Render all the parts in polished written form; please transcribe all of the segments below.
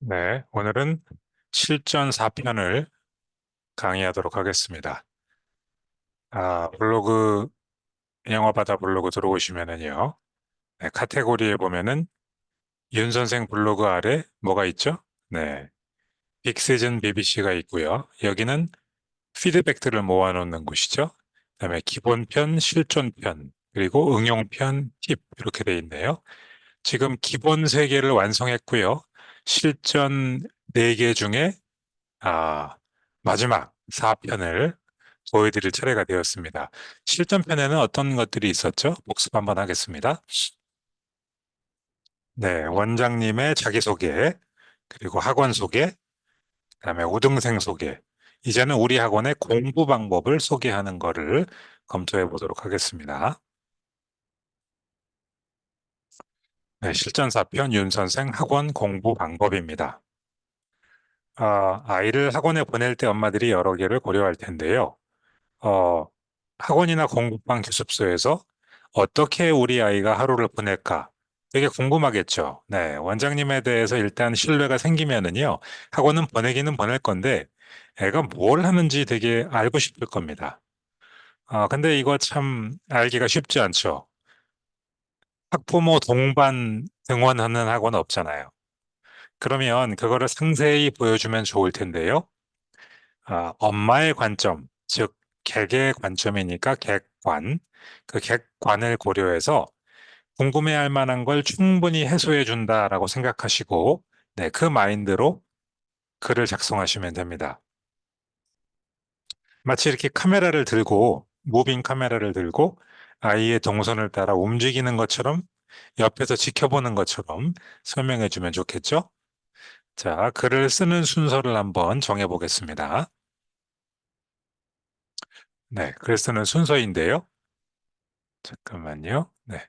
네, 오늘은 실전 4편을 강의하도록 하겠습니다. 블로그, 영어바다 블로그 들어오시면은요, 네, 카테고리에 보면은 윤 선생 블로그 아래 뭐가 있죠? 네, 빅시즌 BBC가 있고요. 여기는 피드백들을 모아놓는 곳이죠. 그다음에 기본편, 실전편, 그리고 응용편, 팁 이렇게 돼 있네요. 지금 기본 3개를 완성했고요. 실전 4개 중에 마지막 4편을 보여드릴 차례가 되었습니다. 실전편에는 어떤 것들이 있었죠? 복습 한번 하겠습니다. 네, 원장님의 자기소개, 그리고 학원 소개, 그다음에 우등생 소개. 이제는 우리 학원의 공부 방법을 소개하는 거를 검토해 보도록 하겠습니다. 네, 실전 4편 윤 선생 학원 공부 방법입니다. 아이를 학원에 보낼 때 엄마들이 여러 개를 고려할 텐데요. 어, 학원이나 공부방 교습소에서 어떻게 우리 아이가 하루를 보낼까? 되게 궁금하겠죠. 네, 원장님에 대해서 일단 신뢰가 생기면은요, 학원은 보내기는 보낼 건데, 애가 뭘 하는지 되게 알고 싶을 겁니다. 근데 이거 참 알기가 쉽지 않죠. 학부모 동반 등원하는 학원 없잖아요. 그러면 그거를 상세히 보여주면 좋을 텐데요. 엄마의 관점, 즉 객의 관점이니까 객관, 그 객관을 고려해서 궁금해할 만한 걸 충분히 해소해 준다라고 생각하시고, 네, 그 마인드로 글을 작성하시면 됩니다. 마치 이렇게 카메라를 들고, 무빙 카메라를 들고 아이의 동선을 따라 움직이는 것처럼 옆에서 지켜보는 것처럼 설명해 주면 좋겠죠? 자, 글을 쓰는 순서를 한번 정해 보겠습니다. 네, 글 쓰는 순서인데요. 잠깐만요. 네.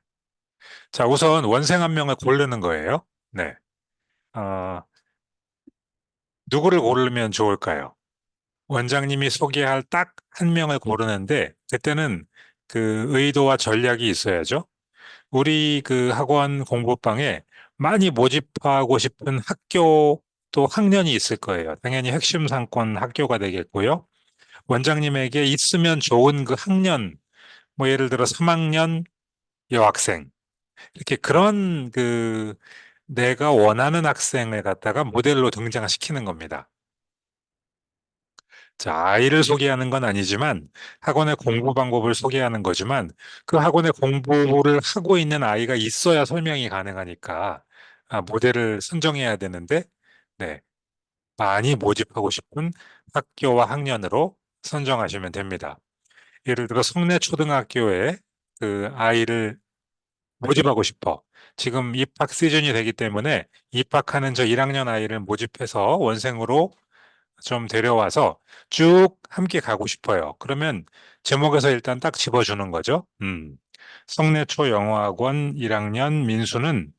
자, 우선 원생 한 명을 고르는 거예요. 네. 어, 누구를 고르면 좋을까요? 원장님이 소개할 딱 한 명을 고르는데, 그때는 그 의도와 전략이 있어야죠. 우리 그 학원 공부방에 많이 모집하고 싶은 학교 또 학년이 있을 거예요. 당연히 핵심 상권 학교가 되겠고요. 원장님에게 있으면 좋은 그 학년, 뭐 예를 들어 3학년 여학생, 이렇게 그런 그 내가 원하는 학생을 갖다가 모델로 등장시키는 겁니다. 자, 아이를 소개하는 건 아니지만 학원의 공부 방법을 소개하는 거지만 그 학원의 공부를 하고 있는 아이가 있어야 설명이 가능하니까 모델을 선정해야 되는데 네, 많이 모집하고 싶은 학교와 학년으로 선정하시면 됩니다. 예를 들어 성내초등학교에 그 아이를 모집하고 싶어. 지금 입학 시즌이 되기 때문에 입학하는 저 1학년 아이를 모집해서 원생으로 좀 데려와서 쭉 함께 가고 싶어요. 그러면 제목에서 일단 딱 집어주는 거죠. 성내초 영어학원 1학년 민수는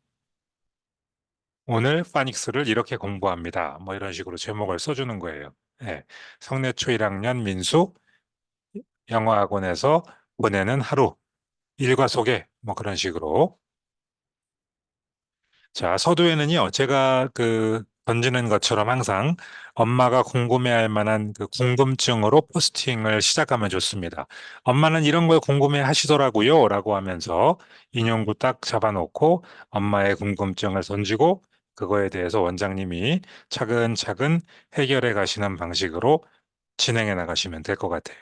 오늘 파닉스를 이렇게 공부합니다. 뭐 이런 식으로 제목을 써주는 거예요. 네. 성내초 1학년 민수 영어학원에서 보내는 하루, 일과 소개, 뭐 그런 식으로. 자, 서두에는요, 제가 그 던지는 것처럼 항상 엄마가 궁금해할 만한 그 궁금증으로 포스팅을 시작하면 좋습니다. 엄마는 이런 걸 궁금해 하시더라고요. 라고 하면서 인용구 딱 잡아놓고 엄마의 궁금증을 던지고 그거에 대해서 원장님이 차근차근 해결해 가시는 방식으로 진행해 나가시면 될 것 같아요.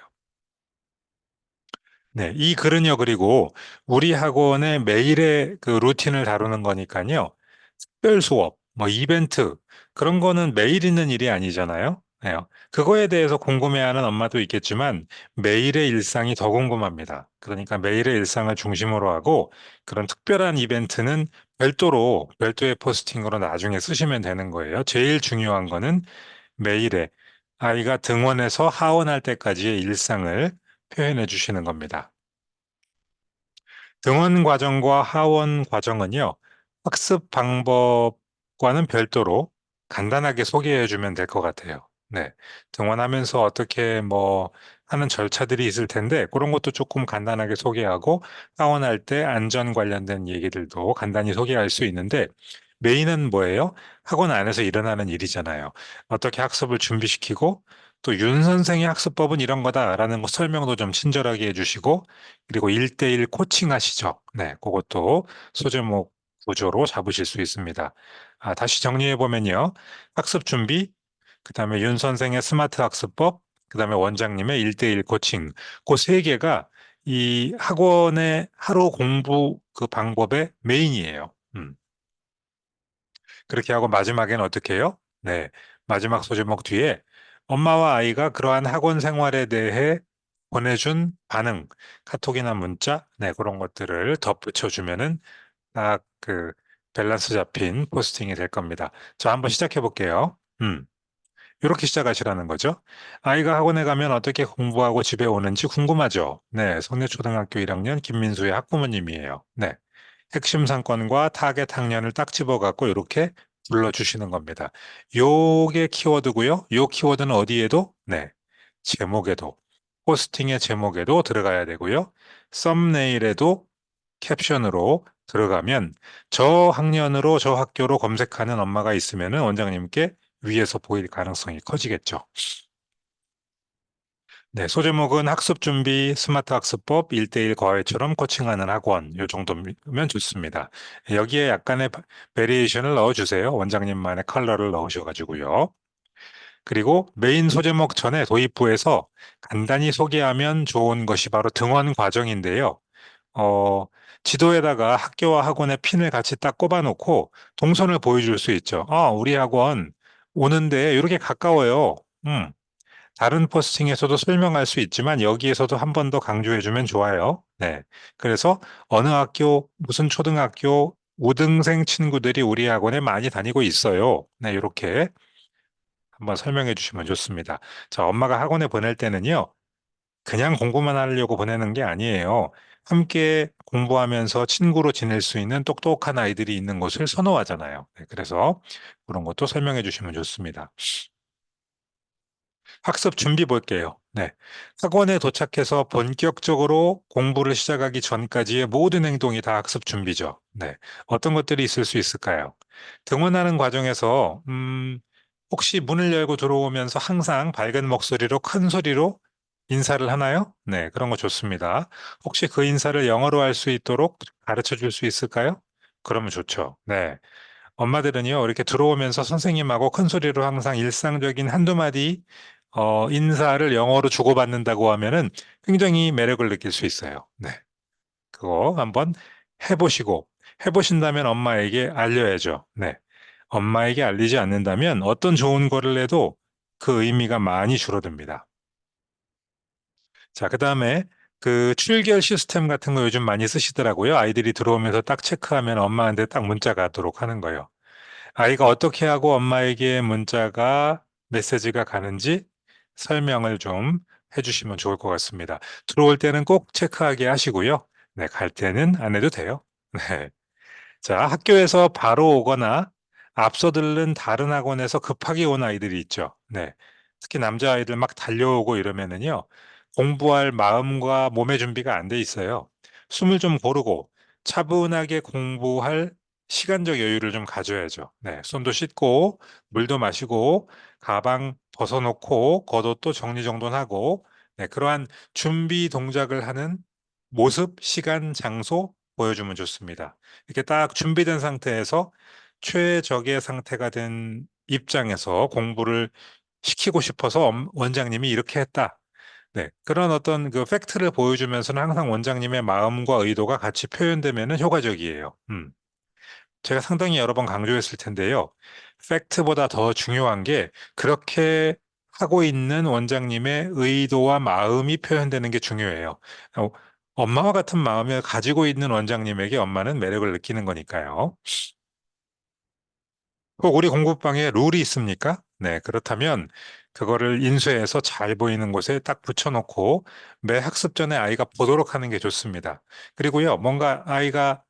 네, 이 글은요, 그리고 우리 학원의 매일의 그 루틴을 다루는 거니까요. 특별 수업, 뭐 이벤트, 그런 거는 매일 있는 일이 아니잖아요. 네, 그거에 대해서 궁금해하는 엄마도 있겠지만 매일의 일상이 더 궁금합니다. 그러니까 매일의 일상을 중심으로 하고 그런 특별한 이벤트는 별도의 포스팅으로 나중에 쓰시면 되는 거예요. 제일 중요한 거는 매일의 아이가 등원해서 하원할 때까지의 일상을 표현해 주시는 겁니다. 등원 과정과 하원 과정은요, 학습 방법과는 별도로 간단하게 소개해 주면 될 것 같아요. 네. 등원하면서 어떻게 뭐 하는 절차들이 있을 텐데, 그런 것도 조금 간단하게 소개하고, 하원할 때 안전 관련된 얘기들도 간단히 소개할 수 있는데, 메인은 뭐예요? 학원 안에서 일어나는 일이잖아요. 어떻게 학습을 준비시키고 또 윤 선생의 학습법은 이런 거다라는 거 설명도 좀 친절하게 해주시고 그리고 1대1 코칭 하시죠. 네, 그것도 소제목 구조로 잡으실 수 있습니다. 다시 정리해 보면요. 학습 준비, 그다음에 윤 선생의 스마트 학습법, 그다음에 원장님의 1대1 코칭. 그 세 개가 이 학원의 하루 공부 그 방법의 메인이에요. 그렇게 하고 마지막에는 어떻게 해요? 네. 마지막 소제목 뒤에 엄마와 아이가 그러한 학원 생활에 대해 보내준 반응, 카톡이나 문자, 네, 그런 것들을 덧붙여 주면은 딱 그 밸런스 잡힌 포스팅이 될 겁니다. 자, 한번 시작해 볼게요. 이렇게 시작하시라는 거죠. 아이가 학원에 가면 어떻게 공부하고 집에 오는지 궁금하죠? 네, 성내초등학교 1학년 김민수의 학부모님이에요. 네. 핵심 상권과 타겟 학년을 딱 집어갖고 이렇게 불러주시는 겁니다. 요게 키워드고요. 요 키워드는 어디에도? 네. 제목에도, 포스팅의 제목에도 들어가야 되고요. 썸네일에도 캡션으로 들어가면 저 학년으로 저 학교로 검색하는 엄마가 있으면 원장님께 위에서 보일 가능성이 커지겠죠. 네, 소제목은 학습 준비, 스마트 학습법, 1대1 과외처럼 코칭하는 학원, 요 정도면 좋습니다. 여기에 약간의 베리에이션을 넣어주세요. 원장님만의 컬러를 넣으셔가지고요. 그리고 메인 소제목 전에 도입부에서 간단히 소개하면 좋은 것이 바로 등원 과정인데요. 어, 지도에다가 학교와 학원의 핀을 같이 딱 꼽아놓고 동선을 보여줄 수 있죠. 우리 학원 오는데 이렇게 가까워요. 다른 포스팅에서도 설명할 수 있지만 여기에서도 한 번 더 강조해주면 좋아요. 네. 그래서 어느 학교, 무슨 초등학교, 우등생 친구들이 우리 학원에 많이 다니고 있어요. 네, 이렇게 한번 설명해 주시면 좋습니다. 자, 엄마가 학원에 보낼 때는요, 그냥 공부만 하려고 보내는 게 아니에요. 함께 공부하면서 친구로 지낼 수 있는 똑똑한 아이들이 있는 곳을 선호하잖아요. 네, 그래서 그런 것도 설명해 주시면 좋습니다. 학습 준비 볼게요. 네. 학원에 도착해서 본격적으로 공부를 시작하기 전까지의 모든 행동이 다 학습 준비죠. 네. 어떤 것들이 있을 수 있을까요? 등원하는 과정에서, 혹시 문을 열고 들어오면서 항상 밝은 목소리로 큰 소리로 인사를 하나요? 네. 그런 거 좋습니다. 혹시 그 인사를 영어로 할 수 있도록 가르쳐 줄 수 있을까요? 그러면 좋죠. 네. 엄마들은요, 이렇게 들어오면서 선생님하고 큰 소리로 항상 일상적인 한두 마디 인사를 영어로 주고받는다고 하면은 굉장히 매력을 느낄 수 있어요. 네. 그거 한번 해보시고, 해보신다면 엄마에게 알려야죠. 네. 엄마에게 알리지 않는다면 어떤 좋은 거를 해도 그 의미가 많이 줄어듭니다. 자, 그 다음에 그 출결 시스템 같은 거 요즘 많이 쓰시더라고요. 아이들이 들어오면서 딱 체크하면 엄마한테 딱 문자 가도록 하는 거예요. 아이가 어떻게 하고 엄마에게 문자가 메시지가 가는지 설명을 좀 해주시면 좋을 것 같습니다. 들어올 때는 꼭 체크하게 하시고요. 네, 갈 때는 안 해도 돼요. 네. 자, 학교에서 바로 오거나 앞서 들른 다른 학원에서 급하게 온 아이들이 있죠. 네. 특히 남자아이들 막 달려오고 이러면은요, 공부할 마음과 몸의 준비가 안 돼 있어요. 숨을 좀 고르고 차분하게 공부할 시간적 여유를 좀 가져야죠. 네. 손도 씻고, 물도 마시고, 가방 벗어놓고, 겉옷도 정리정돈하고, 네. 그러한 준비 동작을 하는 모습, 시간, 장소 보여주면 좋습니다. 이렇게 딱 준비된 상태에서 최적의 상태가 된 입장에서 공부를 시키고 싶어서 원장님이 이렇게 했다. 네. 그런 어떤 그 팩트를 보여주면서는 항상 원장님의 마음과 의도가 같이 표현되면 효과적이에요. 제가 상당히 여러 번 강조했을 텐데요. 팩트보다 더 중요한 게 그렇게 하고 있는 원장님의 의도와 마음이 표현되는 게 중요해요. 어, 엄마와 같은 마음을 가지고 있는 원장님에게 엄마는 매력을 느끼는 거니까요. 꼭 우리 공부방에 룰이 있습니까? 네, 그렇다면 그거를 인쇄해서 잘 보이는 곳에 딱 붙여놓고 매 학습 전에 아이가 보도록 하는 게 좋습니다. 그리고요, 뭔가 아이가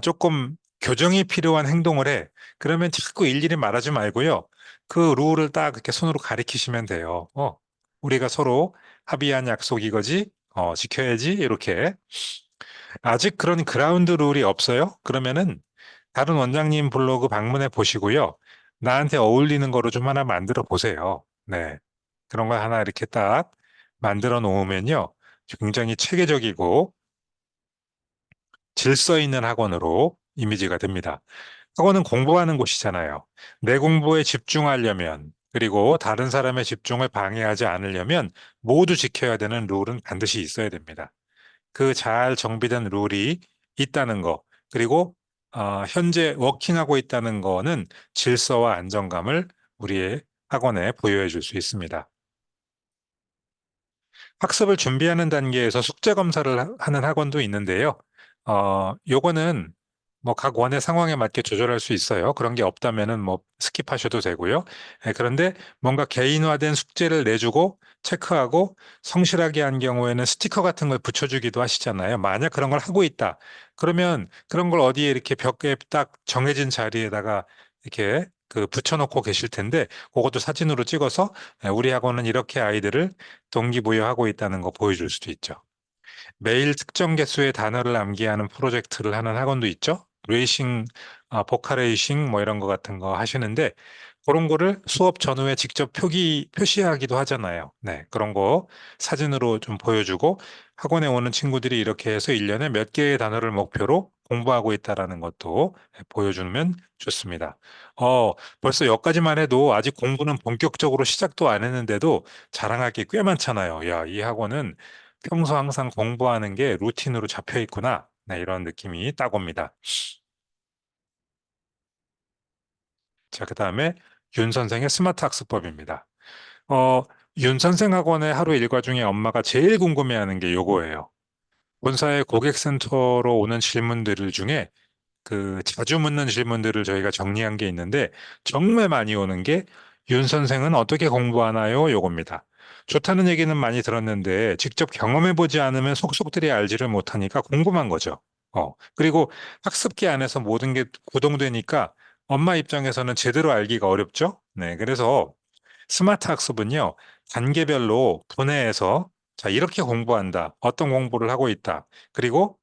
조금 교정이 필요한 행동을 해. 그러면 자꾸 일일이 말하지 말고요. 그 룰을 딱 이렇게 손으로 가리키시면 돼요. 우리가 서로 합의한 약속 이거지? 지켜야지? 이렇게. 아직 그런 그라운드 룰이 없어요? 그러면은 다른 원장님 블로그 방문해 보시고요. 나한테 어울리는 거로 좀 하나 만들어 보세요. 네. 그런 거 하나 이렇게 딱 만들어 놓으면요. 굉장히 체계적이고 질서 있는 학원으로 이미지가 됩니다. 학원은 공부하는 곳이잖아요. 내 공부에 집중하려면, 그리고 다른 사람의 집중을 방해하지 않으려면 모두 지켜야 되는 룰은 반드시 있어야 됩니다. 그 잘 정비된 룰이 있다는 거, 그리고 현재 워킹하고 있다는 거는 질서와 안정감을 우리의 학원에 부여해 줄 수 있습니다. 학습을 준비하는 단계에서 숙제 검사를 하는 학원도 있는데요. 요거는 뭐 각 원의 상황에 맞게 조절할 수 있어요. 그런 게 없다면은 뭐 스킵하셔도 되고요. 그런데 뭔가 개인화된 숙제를 내주고 체크하고 성실하게 한 경우에는 스티커 같은 걸 붙여주기도 하시잖아요. 만약 그런 걸 하고 있다. 그러면 그런 걸 어디에 이렇게 벽에 딱 정해진 자리에다가 이렇게 그 붙여놓고 계실 텐데 그것도 사진으로 찍어서 우리 학원은 이렇게 아이들을 동기부여하고 있다는 거 보여줄 수도 있죠. 매일 특정 개수의 단어를 암기하는 프로젝트를 하는 학원도 있죠. 레이싱, 보카레이싱 뭐 이런 거 같은 거 하시는데 그런 거를 수업 전후에 직접 표시하기도 하잖아요. 네, 그런 거 사진으로 좀 보여주고 학원에 오는 친구들이 이렇게 해서 1년에 몇 개의 단어를 목표로 공부하고 있다라는 것도 보여주면 좋습니다. 벌써 여기까지만 해도 아직 공부는 본격적으로 시작도 안 했는데도 자랑할 게 꽤 많잖아요. 야, 이 학원은 평소 항상 공부하는 게 루틴으로 잡혀 있구나. 네, 이런 느낌이 딱 옵니다. 자, 그 다음에 윤 선생의 스마트 학습법입니다. 어, 윤 선생 학원의 하루 일과 중에 엄마가 제일 궁금해하는 게 요거예요. 본사의 고객센터로 오는 질문들 중에 그 자주 묻는 질문들을 저희가 정리한 게 있는데 정말 많이 오는 게 윤 선생은 어떻게 공부하나요? 요겁니다. 좋다는 얘기는 많이 들었는데 직접 경험해 보지 않으면 속속들이 알지를 못하니까 궁금한 거죠. 그리고 학습기 안에서 모든 게 구동되니까 엄마 입장에서는 제대로 알기가 어렵죠. 네, 그래서 스마트 학습은요, 단계별로 분해해서 자, 이렇게 공부한다. 어떤 공부를 하고 있다. 그리고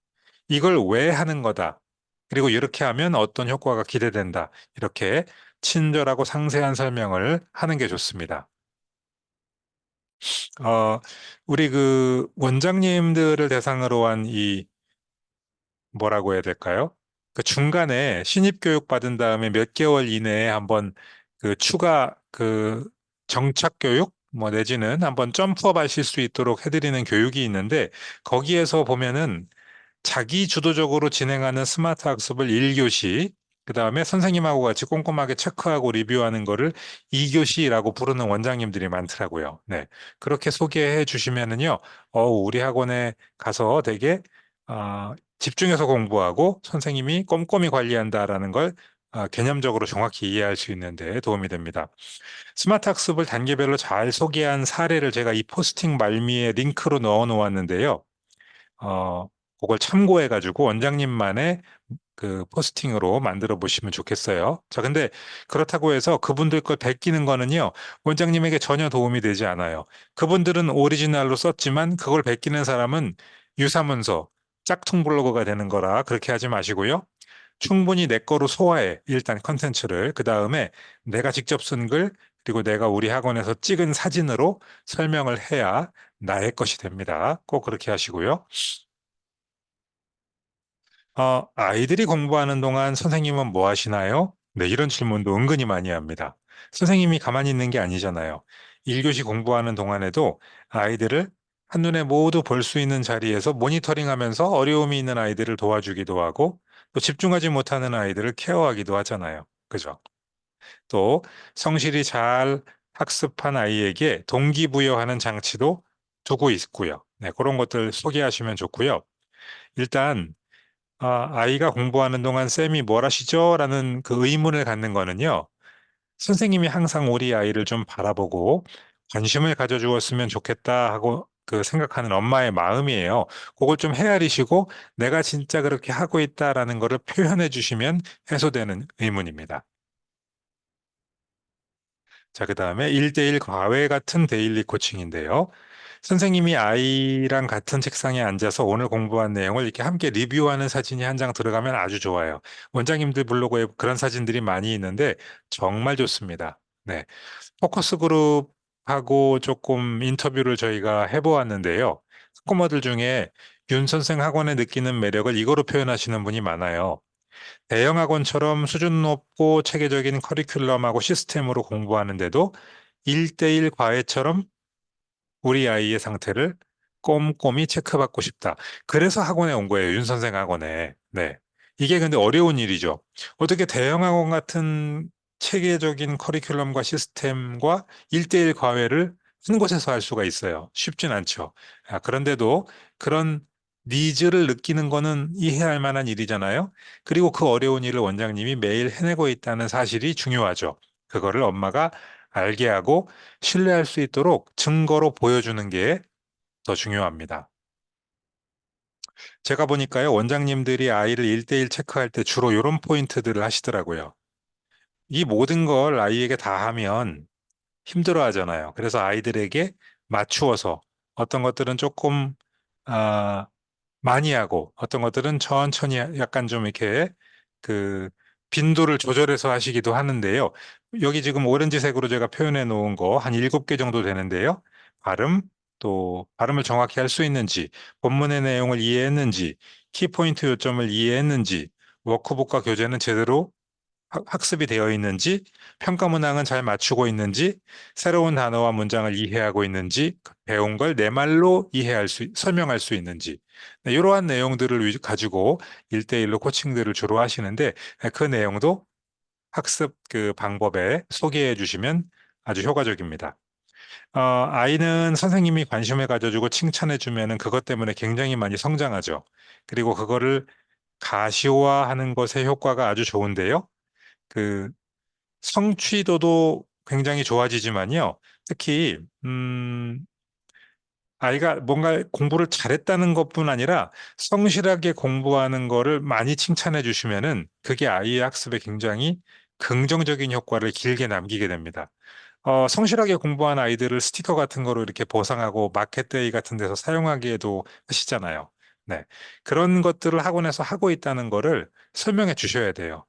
이걸 왜 하는 거다. 그리고 이렇게 하면 어떤 효과가 기대된다. 이렇게 친절하고 상세한 설명을 하는 게 좋습니다. 어, 우리 그 원장님들을 대상으로 한 이 뭐라고 해야 될까요? 그 중간에 신입 교육 받은 다음에 몇 개월 이내에 한번 그 추가 그 정착 교육 뭐 내지는 한번 점프업 하실 수 있도록 해드리는 교육이 있는데 거기에서 보면은 자기 주도적으로 진행하는 스마트 학습을 1교시, 그 다음에 선생님하고 같이 꼼꼼하게 체크하고 리뷰하는 거를 2교시라고 부르는 원장님들이 많더라고요. 네. 그렇게 소개해 주시면은요, 우리 학원에 가서 되게, 집중해서 공부하고 선생님이 꼼꼼히 관리한다라는 걸 개념적으로 정확히 이해할 수 있는데 도움이 됩니다. 스마트 학습을 단계별로 잘 소개한 사례를 제가 이 포스팅 말미에 링크로 넣어 놓았는데요. 어, 그걸 참고해가지고 원장님만의 그 포스팅으로 만들어 보시면 좋겠어요. 자, 근데 그렇다고 해서 그분들 걸 베끼는 거는요, 원장님에게 전혀 도움이 되지 않아요. 그분들은 오리지널로 썼지만 그걸 베끼는 사람은 유사문서, 짝퉁 블로그가 되는 거라 그렇게 하지 마시고요. 충분히 내 거로 소화해. 일단 컨텐츠를. 그 다음에 내가 직접 쓴 글, 그리고 내가 우리 학원에서 찍은 사진으로 설명을 해야 나의 것이 됩니다. 꼭 그렇게 하시고요. 아이들이 공부하는 동안 선생님은 뭐 하시나요? 네, 이런 질문도 은근히 많이 합니다. 선생님이 가만히 있는 게 아니잖아요. 1교시 공부하는 동안에도 아이들을 한눈에 모두 볼 수 있는 자리에서 모니터링 하면서 어려움이 있는 아이들을 도와주기도 하고 또 집중하지 못하는 아이들을 케어하기도 하잖아요. 그죠? 또 성실히 잘 학습한 아이에게 동기부여하는 장치도 두고 있고요. 네, 그런 것들 소개하시면 좋고요. 일단 아이가 공부하는 동안 쌤이 뭘 하시죠? 라는 그 의문을 갖는 거는요. 선생님이 항상 우리 아이를 좀 바라보고 관심을 가져주었으면 좋겠다 하고 그 생각하는 엄마의 마음이에요. 그걸 좀 헤아리시고 내가 진짜 그렇게 하고 있다라는 거를 표현해 주시면 해소되는 의문입니다. 자, 그 다음에 1대1 과외 같은 데일리 코칭인데요. 선생님이 아이랑 같은 책상에 앉아서 오늘 공부한 내용을 이렇게 함께 리뷰하는 사진이 한 장 들어가면 아주 좋아요. 원장님들 블로그에 그런 사진들이 많이 있는데 정말 좋습니다. 네. 포커스 그룹하고 조금 인터뷰를 저희가 해보았는데요. 학부모들 중에 윤 선생 학원에 느끼는 매력을 이거로 표현하시는 분이 많아요. 대형 학원처럼 수준 높고 체계적인 커리큘럼하고 시스템으로 공부하는데도 1대1 과외처럼 우리 아이의 상태를 꼼꼼히 체크받고 싶다. 그래서 학원에 온 거예요. 윤 선생 학원에. 네. 이게 근데 어려운 일이죠. 어떻게 대형 학원 같은 체계적인 커리큘럼과 시스템과 1대1 과외를 한 곳에서 할 수가 있어요. 쉽진 않죠. 그런데도 그런 니즈를 느끼는 거는 이해할 만한 일이잖아요. 그리고 그 어려운 일을 원장님이 매일 해내고 있다는 사실이 중요하죠. 그거를 엄마가 알게 하고 신뢰할 수 있도록 증거로 보여주는 게 더 중요합니다. 제가 보니까요, 원장님들이 아이를 1대1 체크할 때 주로 이런 포인트들을 하시더라고요. 이 모든 걸 아이에게 다 하면 힘들어 하잖아요. 그래서 아이들에게 맞추어서 어떤 것들은 조금, 아, 많이 하고 어떤 것들은 천천히 약간 좀 이렇게 그 빈도를 조절해서 하시기도 하는데요. 여기 지금 오렌지색으로 제가 표현해 놓은 거 한 7개 정도 되는데요. 발음, 또 발음을 정확히 할 수 있는지, 본문의 내용을 이해했는지, 키포인트 요점을 이해했는지, 워크북과 교재는 제대로 학습이 되어 있는지, 평가 문항은 잘 맞추고 있는지, 새로운 단어와 문장을 이해하고 있는지, 배운 걸 내 말로 설명할 수 있는지, 네, 이러한 내용들을 가지고 1대1로 코칭들을 주로 하시는데, 그 내용도 학습 그 방법에 소개해 주시면 아주 효과적입니다. 아이는 선생님이 관심을 가져주고 칭찬해 주면은 그것 때문에 굉장히 많이 성장하죠. 그리고 그거를 가시화하는 것의 효과가 아주 좋은데요. 그 성취도도 굉장히 좋아지지만요. 특히 아이가 뭔가 공부를 잘했다는 것뿐 아니라 성실하게 공부하는 거를 많이 칭찬해 주시면은 그게 아이의 학습에 굉장히 긍정적인 효과를 길게 남기게 됩니다. 성실하게 공부한 아이들을 스티커 같은 거로 이렇게 보상하고 마켓데이 같은 데서 사용하기에도 하시잖아요. 네. 그런 것들을 학원에서 하고 있다는 거를 설명해 주셔야 돼요.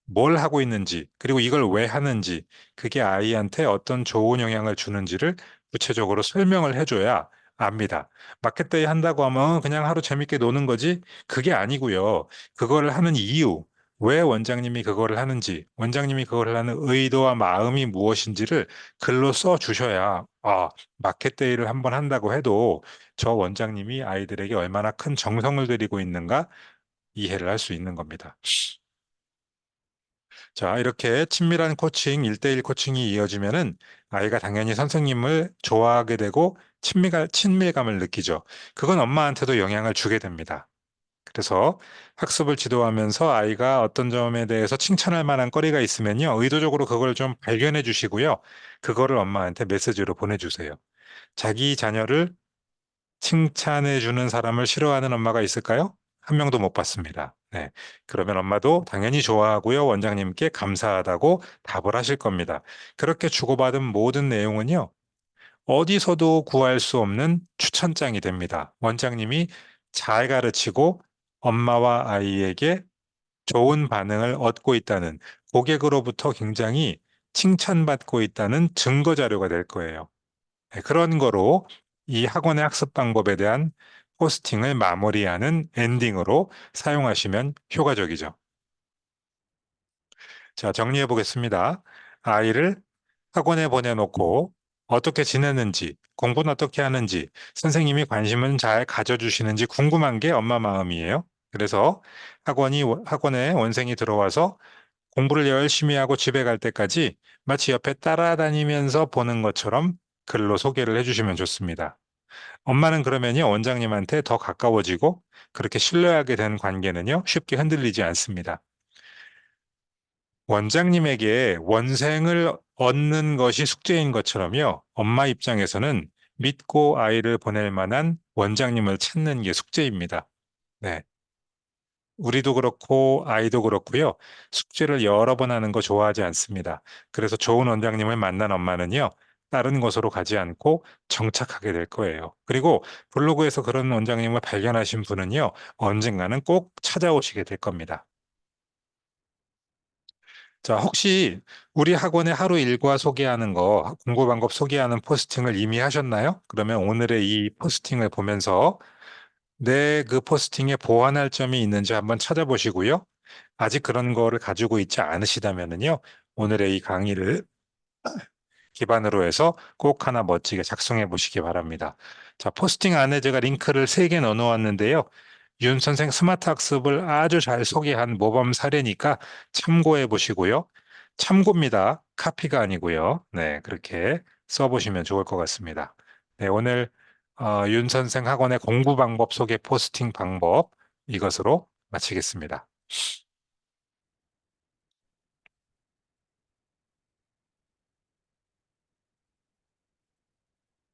뭘 하고 있는지, 그리고 이걸 왜 하는지, 그게 아이한테 어떤 좋은 영향을 주는지를 구체적으로 설명을 해줘야 압니다. 마켓데이 한다고 하면 그냥 하루 재밌게 노는 거지? 그게 아니고요. 그거를 하는 이유, 왜 원장님이 그거를 하는지, 원장님이 그거를 하는 의도와 마음이 무엇인지를 글로 써 주셔야, 마켓데이를 한번 한다고 해도 저 원장님이 아이들에게 얼마나 큰 정성을 들이고 있는가 이해를 할 수 있는 겁니다. 자, 이렇게 친밀한 코칭, 1대1 코칭이 이어지면은 아이가 당연히 선생님을 좋아하게 되고 친밀감을 느끼죠. 그건 엄마한테도 영향을 주게 됩니다. 그래서 학습을 지도하면서 아이가 어떤 점에 대해서 칭찬할 만한 거리가 있으면요. 의도적으로 그걸 좀 발견해 주시고요. 그거를 엄마한테 메시지로 보내주세요. 자기 자녀를 칭찬해 주는 사람을 싫어하는 엄마가 있을까요? 한 명도 못 봤습니다. 네. 그러면 엄마도 당연히 좋아하고요. 원장님께 감사하다고 답을 하실 겁니다. 그렇게 주고받은 모든 내용은요. 어디서도 구할 수 없는 추천장이 됩니다. 원장님이 잘 가르치고 엄마와 아이에게 좋은 반응을 얻고 있다는 고객으로부터 굉장히 칭찬받고 있다는 증거 자료가 될 거예요. 네, 그런 거로 이 학원의 학습 방법에 대한 포스팅을 마무리하는 엔딩으로 사용하시면 효과적이죠. 자, 정리해 보겠습니다. 아이를 학원에 보내놓고 어떻게 지내는지, 공부는 어떻게 하는지, 선생님이 관심은 잘 가져주시는지 궁금한 게 엄마 마음이에요. 그래서 학원에 원생이 들어와서 공부를 열심히 하고 집에 갈 때까지 마치 옆에 따라다니면서 보는 것처럼 글로 소개를 해주시면 좋습니다. 엄마는 그러면요, 원장님한테 더 가까워지고 그렇게 신뢰하게 된 관계는요, 쉽게 흔들리지 않습니다. 원장님에게 원생을 얻는 것이 숙제인 것처럼요, 엄마 입장에서는 믿고 아이를 보낼 만한 원장님을 찾는 게 숙제입니다. 네. 우리도 그렇고 아이도 그렇고요. 숙제를 여러 번 하는 거 좋아하지 않습니다. 그래서 좋은 원장님을 만난 엄마는요. 다른 곳으로 가지 않고 정착하게 될 거예요. 그리고 블로그에서 그런 원장님을 발견하신 분은요, 언젠가는 꼭 찾아오시게 될 겁니다. 자, 혹시 우리 학원의 하루 일과 소개하는 거, 공부 방법 소개하는 포스팅을 이미 하셨나요? 그러면 오늘의 이 포스팅을 보면서 내 그 포스팅에 보완할 점이 있는지 한번 찾아보시고요. 아직 그런 거를 가지고 있지 않으시다면은요, 오늘의 이 강의를 기반으로 해서 꼭 하나 멋지게 작성해 보시기 바랍니다. 자, 포스팅 안에 제가 링크를 3개 넣어 놓았는데요. 윤 선생 스마트 학습을 아주 잘 소개한 모범 사례니까 참고해 보시고요. 참고입니다. 카피가 아니고요. 네, 그렇게 써보시면 좋을 것 같습니다. 네, 오늘 윤 선생 학원의 공부 방법 소개 포스팅 방법 이것으로 마치겠습니다.